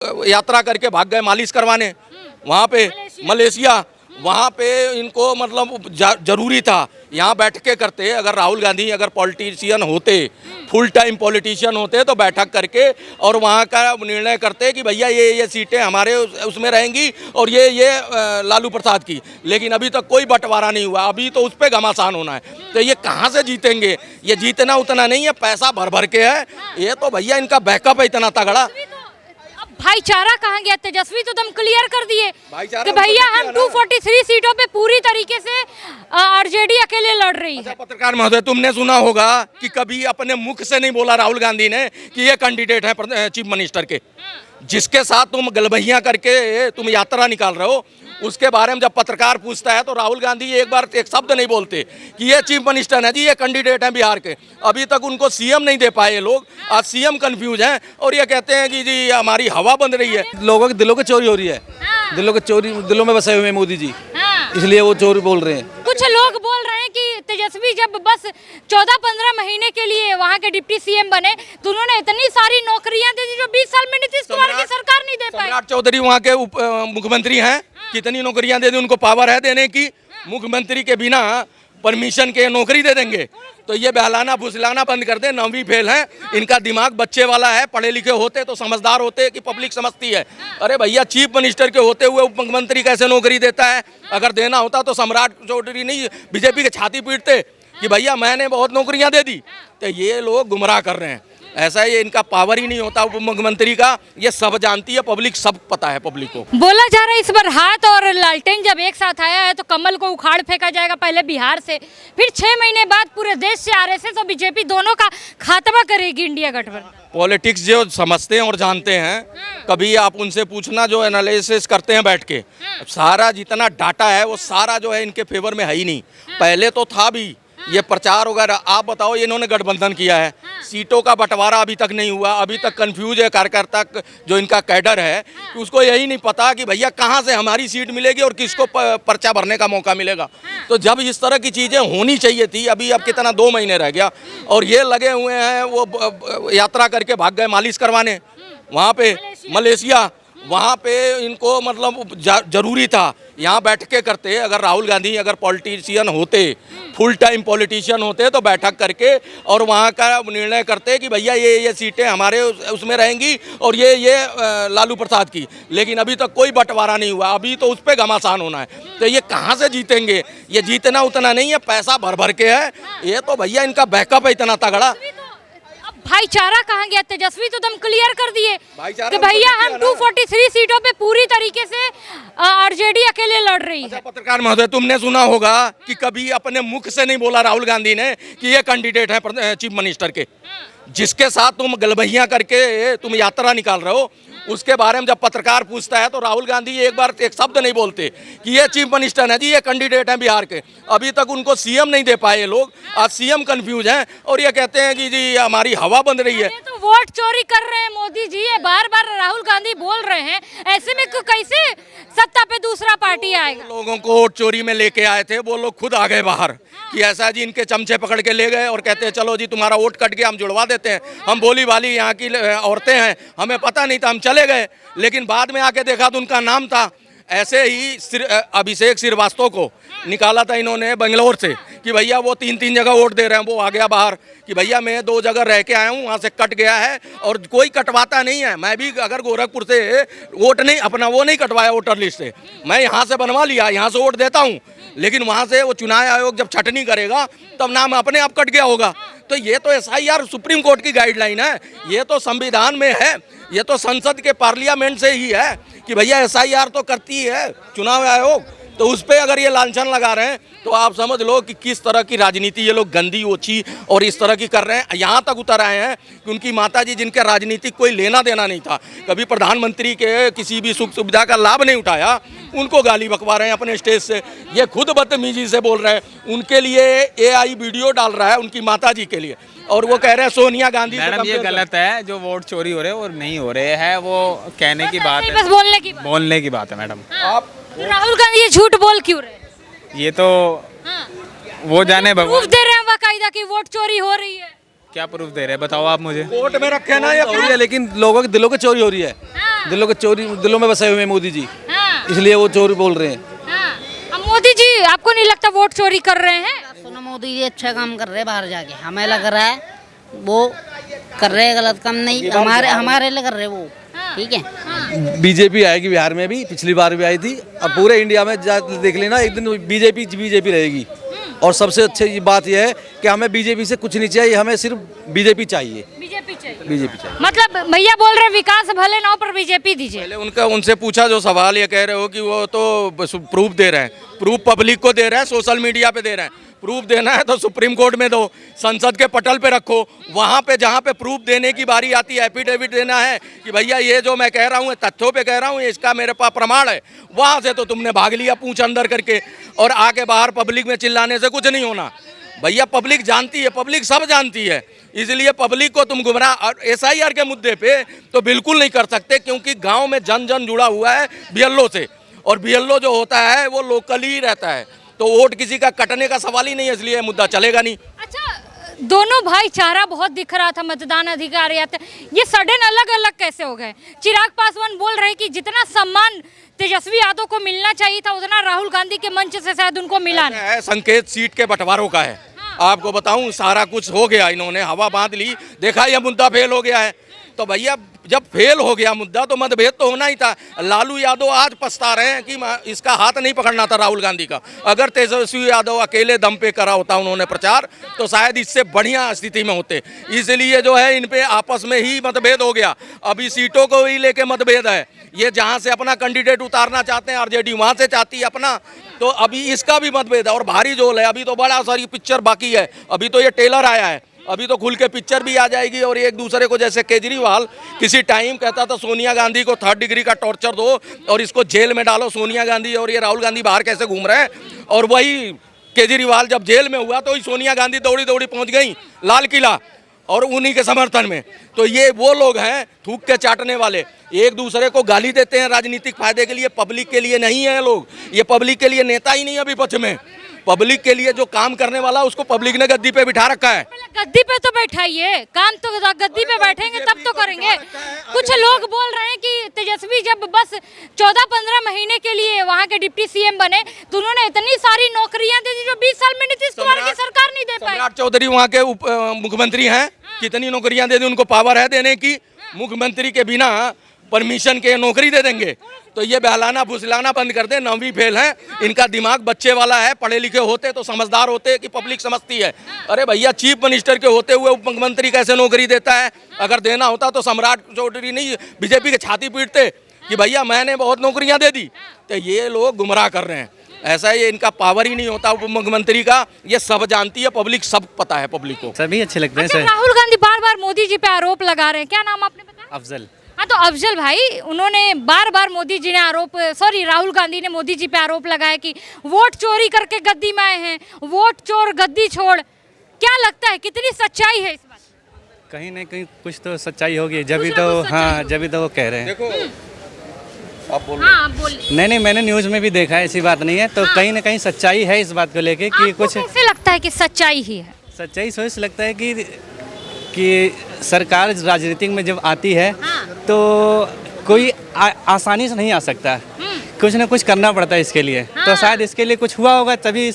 यात्रा करके भाग गए मालिश करवाने वहाँ पे मलेशिया। वहाँ पे इनको मतलब जरूरी था यहाँ बैठ के करते। अगर राहुल गांधी अगर पॉलिटिशियन होते, फुल टाइम पॉलिटिशियन होते तो बैठक करके और वहाँ का निर्णय करते कि भैया ये सीटें हमारे उसमें रहेंगी और ये लालू प्रसाद की। लेकिन अभी तक कोई बंटवारा नहीं हुआ, अभी तो उस पर घमासान होना है। तो ये कहाँ से जीतेंगे? ये जीतना उतना नहीं है, पैसा भर भर के है। ये तो भैया इनका बैकअप है इतना तगड़ा। भाईचारा कहाँ गया? तेजस्वी तो तुम क्लियर कर दिए कि भैया हम 243 सीटों पे पूरी तरीके से आरजेडी अकेले लड़ रही है। पत्रकार महोदय, तुमने सुना होगा कि कभी अपने मुख से नहीं बोला राहुल गांधी ने कि ये कैंडिडेट है चीफ मिनिस्टर के, जिसके साथ तुम गलबहियां करके तुम यात्रा निकाल रहे हो। उसके बारे में जब पत्रकार पूछता है तो राहुल गांधी एक बार एक शब्द नहीं बोलते कि ये चीफ मिनिस्टर है जी, ये कैंडिडेट हैं बिहार के। अभी तक उनको सीएम नहीं दे पाए लोग। आज सीएम कंफ्यूज हैं और ये कहते हैं कि जी हमारी हवा बन रही है। लोगों के दिलों की चोरी हो रही है। दिलों की चोरी, दिलों में बसे हुए हैं मोदी जी, इसलिए वो चोरी बोल रहे हैं। कुछ लोग बोल रहे हैं कि तेजस्वी जब बस 14-15 महीने के लिए वहाँ के डिप्टी सीएम बने तो उन्होंने इतनी सारी नौकरियां दे दी जो 20 साल में नीतीश कुमार की सरकार नहीं दे पाई। सम्राट चौधरी वहाँ के मुख्यमंत्री हैं, कितनी नौकरियां दे दी, उनको पावर है देने की। मुख्यमंत्री के बिना परमिशन के नौकरी दे देंगे। तो ये बहलाना फुसलाना बंद कर दे। 9वीं फेल है, इनका दिमाग बच्चे वाला है। पढ़े लिखे होते तो समझदार होते कि पब्लिक समझती है। अरे भैया, चीफ मिनिस्टर के होते हुए उप मुख्यमंत्री कैसे नौकरी देता है? अगर देना होता तो सम्राट चौधरी नहीं बीजेपी के छाती पीटते कि भैया मैंने बहुत नौकरियां दे दी। तो ये लोग गुमराह कर रहे हैं। ऐसा ये इनका पावर ही नहीं होता उप मुख्यमंत्री का। ये सब जानती है पब्लिक, सब पता है पब्लिक को। बोला जा रहा है इस बार हाथ और लालटेन जब एक साथ आया है तो कमल को उखाड़ फेंका जाएगा, पहले बिहार से, फिर 6 महीने बाद पूरे देश से आरएसएस और बीजेपी दोनों का खात्मा करेगी इंडिया गठबंधन। पॉलिटिक्स जो समझते हैं और जानते हैं, कभी आप उनसे पूछना जो एनालिसिस करते हैं बैठ के, सारा जितना डाटा है वो सारा जो है इनके फेवर में है ही नहीं। पहले तो था भी ये प्रचार वगैरह। आप बताओ, इन्होंने गठबंधन किया है, सीटों का बंटवारा अभी तक नहीं हुआ। अभी तक कंफ्यूज है कार्यकर्ता जो इनका कैडर है, कि उसको यही नहीं पता कि भैया कहाँ से हमारी सीट मिलेगी और किसको पर्चा भरने का मौका मिलेगा। तो जब इस तरह की चीज़ें होनी चाहिए थी, अभी अब कितना 2 महीने रह गया और ये लगे हुए हैं वो यात्रा करके भाग गए मालिश करवाने वहाँ पे मलेशिया। वहाँ पे इनको मतलब जरूरी था यहाँ बैठ के करते। अगर राहुल गांधी अगर पॉलिटिशियन होते, फुल टाइम पॉलिटिशियन होते तो बैठक करके और वहाँ का निर्णय करते कि भैया ये सीटें हमारे उसमें रहेंगी और ये लालू प्रसाद की। लेकिन अभी तक कोई बंटवारा नहीं हुआ, अभी तो उस पर घमासान होना है। तो ये कहाँ से जीतेंगे? ये जीतना उतना नहीं है, पैसा भर भर के है। ये तो भैया इनका बैकअप है इतना तगड़ा। भाईचारा कहाँ गया? तेजस्वी तो तुम क्लियर कर दिए कि भैया हम 243 सीटों पे पूरी तरीके से आरजेडी अकेले लड़ रही है। पत्रकार महोदय, तुमने सुना होगा कि कभी अपने मुख से नहीं बोला राहुल गांधी ने कि ये कैंडिडेट है चीफ मिनिस्टर के, जिसके साथ तुम गलबहियां करके तुम यात्रा निकाल रहे हो। उसके बारे में जब पत्रकार पूछता है तो राहुल गांधी एक बार एक शब्द नहीं बोलते कि ये चीफ मिनिस्टर है जी, ये कैंडिडेट हैं बिहार के। अभी तक उनको सीएम नहीं दे पाए लोग। आज सीएम कंफ्यूज हैं और ये कहते हैं कि जी हमारी हवा बन रही है। तो वोट चोरी कर रहे हैं मोदी जी, ये बार बार राहुल गांधी बोल रहे हैं। ऐसे में कैसे सत्ता पे दूसरा पार्टी आएगा? लोगों को वोट चोरी में लेके आए थे, वो लोग खुद आ गए बाहर कि ऐसा जी इनके चमचे पकड़ के ले गए और कहते हैं चलो जी तुम्हारा वोट कट गया, हम जुड़वा देते हैं। हम भोली भाली यहाँ की औरतें हैं, हमें पता नहीं था, हम चले गए। लेकिन बाद में आके देखा तो उनका नाम था। ऐसे ही अभिषेक श्रीवास्तव को निकाला था इन्होंने बेंगलोर से कि भैया वो 3 जगह वोट दे रहे हैं। वो आ गया बाहर कि भैया मैं 2 जगह रह के आया हूँ, वहाँ से कट गया है और कोई कटवाता नहीं है। मैं भी अगर गोरखपुर से वोट नहीं अपना वो नहीं कटवाया वोटर लिस्ट से, मैं यहाँ से बनवा लिया, यहाँ से वोट देता हूँ। लेकिन वहाँ से वो चुनाव आयोग जब छटनी करेगा तब नाम अपने आप कट गया होगा। तो ये तो एसआईआर सुप्रीम कोर्ट की गाइडलाइन है, ये तो संविधान में है, ये तो संसद के पार्लियामेंट से ही है कि भैया एसआईआर तो करती है चुनाव आयोग। तो उस पर अगर ये लांछन लगा रहे हैं तो आप समझ लो कि किस तरह की राजनीति ये लोग गंदी ओछी और इस तरह की कर रहे हैं। यहाँ तक उतर आए हैं कि उनकी माताजी जिनके राजनीतिक कोई लेना देना नहीं था, कभी प्रधानमंत्री के किसी भी सुख सुविधा का लाभ नहीं उठाया, उनको गाली बकवा रहे हैं अपने स्टेज से। ये खुद बदतमीजी से बोल रहे हैं। उनके लिए एआई वीडियो डाल रहा है उनकी माताजी के लिए और वो कह रहे हैं सोनिया गांधी। मैडम ये गलत है, जो वोट चोरी हो रहे हैं और नहीं हो रहे हैं वो कहने की बात है, बस बोलने की बात है मैडम। आप राहुल गांधी ये झूठ बोल क्यों रहे? ये तो वो जाने प्रूफ दे रहे हैं बाकायदा कि वोट चोरी हो रही है। क्या प्रूफ दे रहे हैं बताओ आप मुझे। कोर्ट में रखे ना ये, लेकिन लोगों के दिलों की चोरी हो रही है। दिलों में बसे हुए हैं मोदी जी, हाँ, इसलिए वो चोरी बोल रहे हैं। हाँ। अब मोदी जी आपको नहीं लगता वोट चोरी कर रहे हैं? सुनो, मोदी जी अच्छा काम कर रहे हैं बाहर जाके, हमें लग रहा है वो कर रहे हैं गलत काम नहीं, हमारे लिए कर रहे हैं वो, ठीक है। बीजेपी आएगी बिहार में भी, पिछली बार भी आई थी, अब पूरे इंडिया में देख लेना एक दिन बीजेपी रहेगी। और सबसे अच्छी बात यह है कि हमें बीजेपी से कुछ नहीं चाहिए, हमें सिर्फ बीजेपी चाहिए। बीजेपी चाहिए। बीजेपी चाहिए। मतलब भैया बोल रहे हैं विकास भले ना हो पर बीजेपी दीजिए। पहले उनसे पूछा जो सवाल ये कह रहे हो कि वो तो प्रूफ दे रहे हैं, प्रूफ पब्लिक को दे रहे हैं, सोशल मीडिया पे दे रहे हैं। प्रूफ देना है तो सुप्रीम कोर्ट में दो, संसद के पटल पे रखो, वहाँ पे जहाँ पे प्रूफ देने की बारी आती है, एफिडेविट देना है कि भैया ये जो मैं कह रहा हूँ तथ्यों पे कह रहा हूँ, इसका मेरे पास प्रमाण है, वहाँ से तो तुमने भाग लिया पूंछ अंदर करके और आके बाहर पब्लिक में चिल्लाने से कुछ नहीं होना। भैया पब्लिक जानती है, पब्लिक सब जानती है, इसलिए पब्लिक को तुम गुमराह SIR के मुद्दे पे तो बिल्कुल नहीं कर सकते, क्योंकि गांव में जन जन जुड़ा हुआ है BLO से, और BLO जो होता है वो लोकली ही रहता है, तो वोट किसी का कटने का सवाल ही नहीं है, इसलिए मुद्दा चलेगा नहीं। अच्छा, दोनों भाईचारा बहुत दिख रहा था, मतदान अधिकार ये सडन अलग अलग कैसे हो गए? चिराग पासवान बोल रहे कि जितना सम्मान तेजस्वी यादव को मिलना चाहिए था उतना राहुल गांधी के मंच से शायद उनको मिला नहीं। है संकेत सीट के बंटवारों का है। आपको बताऊं सारा कुछ हो गया, इन्होंने हवा बांध ली, देखा यह मुद्दा फेल हो गया है। तो भैया जब फेल हो गया मुद्दा तो मतभेद तो होना ही था। लालू यादव आज पछता रहे हैं कि इसका हाथ नहीं पकड़ना था राहुल गांधी का। अगर तेजस्वी यादव अकेले दम पे करा होता उन्होंने प्रचार तो शायद इससे बढ़िया स्थिति में होते। इसलिए जो है इन पे आपस में ही मतभेद हो गया। अभी सीटों को ही लेके मतभेद है, ये जहाँ से अपना कैंडिडेट उतारना चाहते हैं RJD वहाँ से चाहती है अपना, तो अभी इसका भी मतभेद है और भारी जोल है। अभी तो बड़ा सारी पिक्चर बाकी है, अभी तो ये टेलर आया है, अभी तो खुल के पिक्चर भी आ जाएगी। और एक दूसरे को, जैसे केजरीवाल किसी टाइम कहता था सोनिया गांधी को 3rd डिग्री का टॉर्चर दो और इसको जेल में डालो सोनिया गांधी, और ये राहुल गांधी बाहर कैसे घूम रहे हैं। और वही केजरीवाल जब जेल में हुआ तो सोनिया गांधी दौड़ी दौड़ी पहुंच गई लाल किला और उन्हीं के समर्थन में। तो ये वो लोग हैं थूक के चाटने वाले, एक दूसरे को गाली देते हैं राजनीतिक फायदे के लिए, पब्लिक के लिए नहीं है लोग। ये पब्लिक के लिए नेता ही नहीं है विपक्ष में, पब्लिक के लिए जो काम करने वाला उसको पब्लिक ने गद्दी पे बिठा रखा है। गद्दी पे तो बैठाइए, काम तो गद्दी पे बैठेंगे तब तो करेंगे। कुछ लोग बोल रहे हैं कि तेजस्वी जब बस 14-15 महीने के लिए वहाँ के डिप्टी CM बने तो उन्होंने इतनी सारी नौकरियां दे दी जो 20 साल में नीतीश कुमार की सरकार नहीं दे पाई। सम्राट चौधरी वहाँ के मुख्यमंत्री हैं, कितनी नौकरियां दे दी, उनको पावर है देने की। मुख्यमंत्री के बिना परमिशन के नौकरी दे देंगे। तो ये बहलाना फुसलाना बंद कर दे, 9वीं फेल है, इनका दिमाग बच्चे वाला है। पढ़े लिखे होते तो समझदार होते कि पब्लिक समझती है। अरे भैया चीफ मिनिस्टर के होते हुए उप मुख्यमंत्री कैसे नौकरी देता है? अगर देना होता तो सम्राट चौधरी नहीं बीजेपी के छाती पीटते कि भैया मैंने बहुत नौकरियां दे दी। तो ये लोग गुमराह कर रहे हैं, ऐसा ये इनका पावर ही नहीं होता उप मुख्यमंत्री का। ये सब जानती है पब्लिक, सब पता है पब्लिक को। सभी अच्छे लगते हैं सर। राहुल गांधी बार बार मोदी जी पे आरोप लगा रहे हैं, क्या नाम आपने बताया? अफजल। हाँ, तो अफजल भाई उन्होंने बार बार मोदी जी ने राहुल गांधी ने मोदी जी पे आरोप लगाया कि वोट चोरी करके गद्दी में आए हैं, वोट चोर गद्दी छोड़। क्या लगता है कितनी सच्चाई है इस बात? कहीं ना कहीं कुछ तो सच्चाई होगी, जब तो वो कह रहे हैं। देखो आप बोलो। हाँ, आप बोलिए। नहीं, मैंने न्यूज़ में भी देखा है, ऐसी बात नहीं है। तो कहीं ना कहीं सच्चाई है इस बात को लेके कि आपको कुछ कैसे लगता है कि सच्चाई ही है? सच्चाई सोच लगता है कि सरकार राजनीति में जब आती है तो कोई आसानी से नहीं आ सकता, कुछ ना कुछ करना पड़ता है इसके लिए। तो शायद इसके लिए कुछ हुआ होगा तभी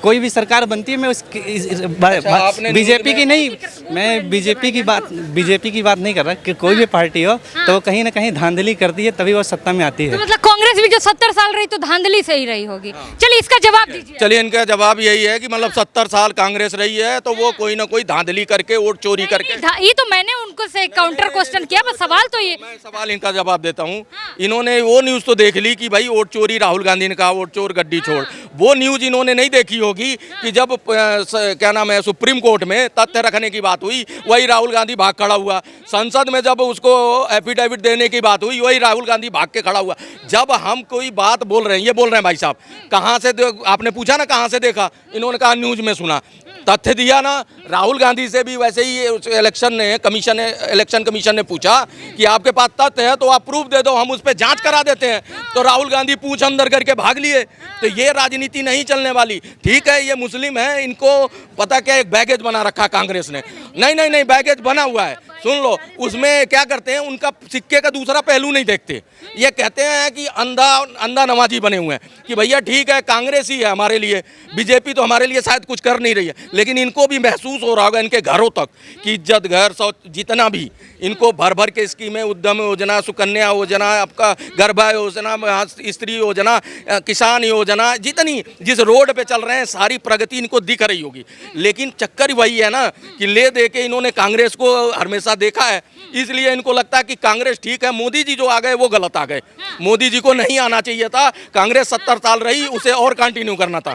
कोई भी सरकार बनती है। मैं बीजेपी की नहीं, मैं बीजेपी की बात नहीं कर रहा कि कोई भी पार्टी हो तो वो कहीं ना कहीं धांधली करती है तभी वो सत्ता में आती है। तो मतलब कांग्रेस भी जो 70 साल रही तो धांधली से ही रही होगी। चलिए इसका जवाब दीजिए। चलिए इनका जवाब यही है कि मतलब 70 साल कांग्रेस रही है तो वो कोई ना कोई धांधली करके वोट चोरी करके। ये तो मैंने उनको से काउंटर क्वेश्चन किया, बस सवाल तो ये। मैं सवाल इनका जवाब देता हूँ। इन्होंने वो न्यूज़ तो देख ली कि भाई वोट चोरी, राहुल गांधी ने कहा वोट चोर गड्डी छोड़। वो न्यूज़ इन्होंने नहीं देखी होगी कि जब क्या नाम है सुप्रीम कोर्ट में तथ्य रखने की बात हुई वही राहुल गांधी भाग खड़ा हुआ। संसद में जब उसको एफिडेविट देने की बात हुई वही राहुल गांधी भाग के खड़ा हुआ। जब हम कोई बात बोल रहे हैं, ये बोल रहे हैं भाई साहब कहाँ से, आपने पूछा ना कहाँ से देखा, इन्होंने कहा न्यूज़ में सुना, तथ्य दिया ना। राहुल गांधी से भी वैसे ही इलेक्शन कमीशन ने पूछा कि आपके पास तथ्य है तो आप प्रूफ दे दो, हम उस पर जांच करा देते हैं। तो राहुल गांधी पूछ अंदर करके भाग लिए। तो ये राजनीति नहीं चलने वाली। ठीक है ये मुस्लिम है, इनको पता क्या एक बैगेज बना रखा कांग्रेस ने। नहीं बैगेज बना हुआ है। सुन लो, उसमें क्या करते हैं, उनका सिक्के का दूसरा पहलू नहीं देखते। ये कहते हैं कि अंधा नवाजी बने हुए हैं कि भैया ठीक है, कांग्रेस ही है हमारे लिए, बीजेपी तो हमारे लिए शायद कुछ कर नहीं रही है, लेकिन इनको भी महसूस हो रहा होगा इनके घरों तक कि इज्जत घर शौच जितना भी इनको भर भर के स्कीमें, उद्यम योजना, सुकन्या योजना, आपका गर्भा योजना, स्त्री योजना, किसान योजना, जितनी जिस रोड पे चल रहे हैं सारी प्रगति इनको दिख रही होगी। लेकिन चक्कर वही है ना कि ले दे के इन्होंने कांग्रेस को हमेशा देखा है, इसलिए इनको लगता है कि कांग्रेस ठीक है, मोदी जी जो आ गए वो गलत आ गए। मोदी जी को नहीं आना चाहिए था, कांग्रेस 70 साल रही, उसे और कंटिन्यू करना था।